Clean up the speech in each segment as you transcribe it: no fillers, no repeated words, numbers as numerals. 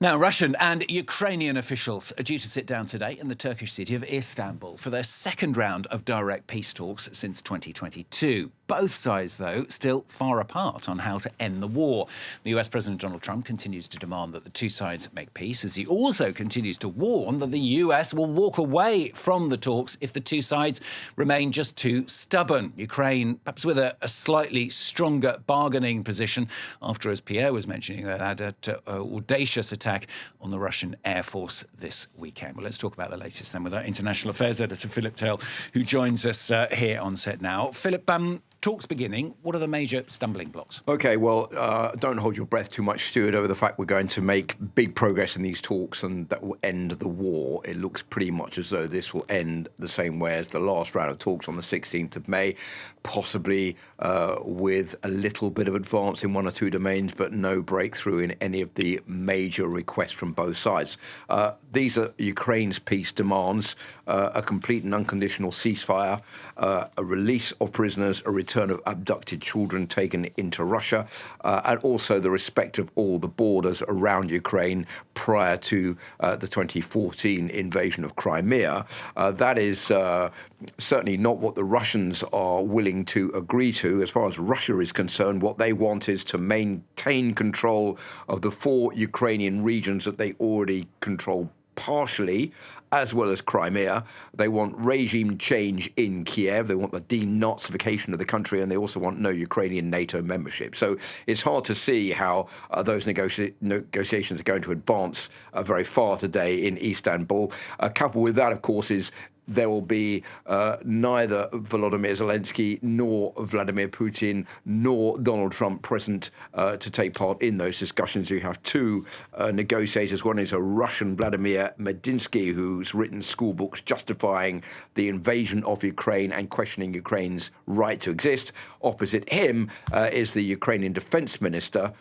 Now, Russian and Ukrainian officials are due to sit down today in the Turkish city of Istanbul for their second round of direct peace talks since 2022. Both sides, though, still far apart on how to end the war. The US President Donald Trump continues to demand that the two sides make peace, as he also continues to warn that the US will walk away from the talks if the two sides remain just too stubborn. Ukraine, perhaps with a slightly stronger bargaining position after, as Pierre was mentioning, they had an audacious attack on the Russian Air Force this weekend. Well, let's talk about the latest then with our international affairs editor, Philip Turle, who joins us here on set now. Philip, talks beginning. What are the major stumbling blocks? OK, well, don't hold your breath too much, Stuart, over the fact we're going to make big progress in these talks and that will end the war. It looks pretty much as though this will end the same way as the last round of talks on the 16th of May, possibly with a little bit of advance in one or two domains, but no breakthrough in any of the major requests from both sides. These are Ukraine's peace demands, a complete and unconditional ceasefire, a release of prisoners, a return of abducted children taken into Russia, and also the respect of all the borders around Ukraine prior to the 2014 invasion of Crimea. That is certainly not what the Russians are willing to agree to. As far as Russia is concerned, what they want is to maintain control of the 4 Ukrainian regions that they already control partially, as well as Crimea. They want regime change in Kiev. They want the denazification of the country, and they also want no Ukrainian NATO membership. So it's hard to see how those negotiations are going to advance very far today in Istanbul. Coupled with that, of course, is there will be neither Volodymyr Zelensky nor Vladimir Putin nor Donald Trump present to take part in those discussions. You have two negotiators. One is a Russian, Vladimir Medinsky, who's written school books justifying the invasion of Ukraine and questioning Ukraine's right to exist. Opposite him is the Ukrainian defense minister,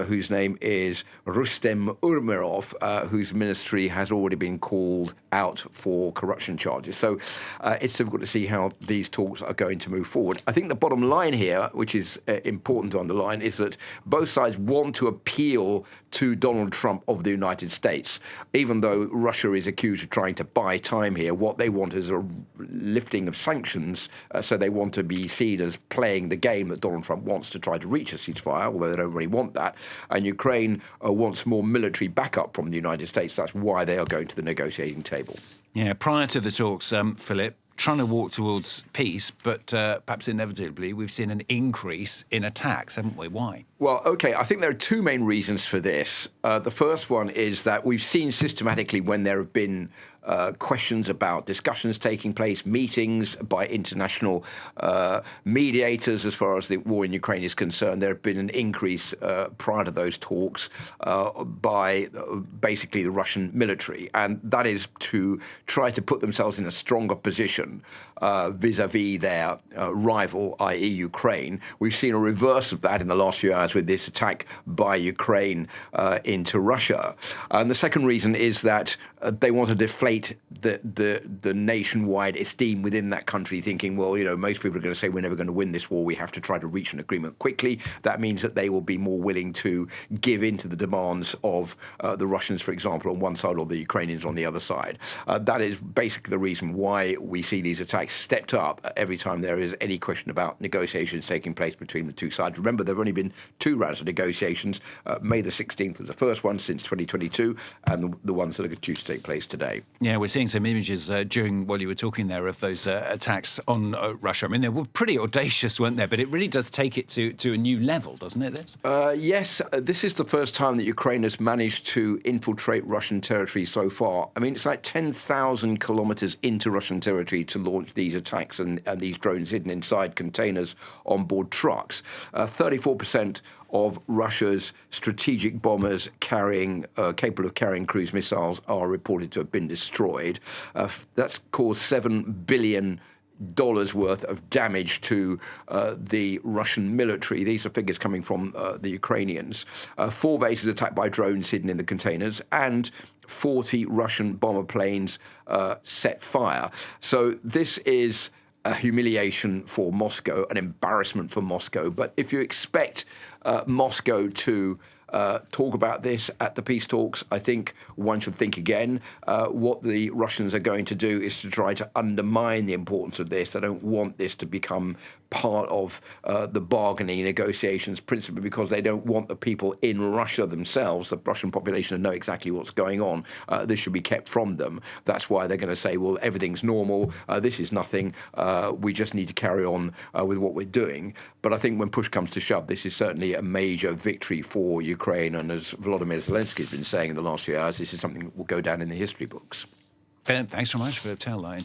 whose name is Rustem Umerov, whose ministry has already been called out for corruption charges. So it's difficult to see how these talks are going to move forward. I think the bottom line here, which is important to underline, is that both sides want to appeal to Donald Trump of the United States. Even though Russia is accused of trying to buy time here, what they want is a lifting of sanctions. So they want to be seen as playing the game that Donald Trump wants to try to reach a ceasefire, although they don't really want that. And Ukraine wants more military backup from the United States. That's why they are going to the negotiating table. Yeah, prior to the talks, Philip, trying to walk towards peace, but perhaps inevitably we've seen an increase in attacks, haven't we? Why? Well, OK, I think there are two main reasons for this. The first one is that we've seen systematically when there have been questions about discussions taking place, meetings by international mediators as far as the war in Ukraine is concerned. There have been an increase prior to those talks by basically the Russian military. And that is to try to put themselves in a stronger position vis-a-vis their rival, i.e. Ukraine. We've seen a reverse of that in the last few hours with this attack by Ukraine into Russia. And the second reason is that they want to deflate the nationwide esteem within that country, thinking, well, you know, most people are going to say we're never going to win this war. We have to try to reach an agreement quickly. That means that they will be more willing to give in to the demands of the Russians, for example, on one side, or the Ukrainians on the other side. That is basically the reason why we see these attacks stepped up every time there is any question about negotiations taking place between the two sides. Remember, there have only been 2 rounds of negotiations. May the 16th was the first one since 2022, and the ones that are due to take place today. Yeah, we're seeing some images while you were talking there of those attacks on Russia. I mean, they were pretty audacious, weren't they? But it really does take it to a new level, doesn't it, this? Yes, this is the first time that Ukraine has managed to infiltrate Russian territory so far. I mean, it's like 10,000 kilometers into Russian territory to launch these attacks and these drones hidden inside containers on board trucks. 34% of Russia's strategic bombers capable of carrying cruise missiles are reported to have been destroyed. That's caused $7 billion worth of damage to the Russian military. These are figures coming from the Ukrainians. 4 bases attacked by drones hidden in the containers, and 40 Russian bomber planes set fire. So this is a humiliation for Moscow, an embarrassment for Moscow. But if you expect Moscow to talk about this at the peace talks, I think one should think again. What the Russians are going to do is to try to undermine the importance of this. They don't want this to become part of the bargaining negotiations, principally because they don't want the people in Russia themselves, the Russian population, to know exactly what's going on. This should be kept from them. That's why they're going to say, well, everything's normal. This is nothing. We just need to carry on with what we're doing. But I think when push comes to shove, this is certainly a major victory for Ukraine. And as Volodymyr Zelensky has been saying in the last few hours, this is something that will go down in the history books. Thanks so much for Turle.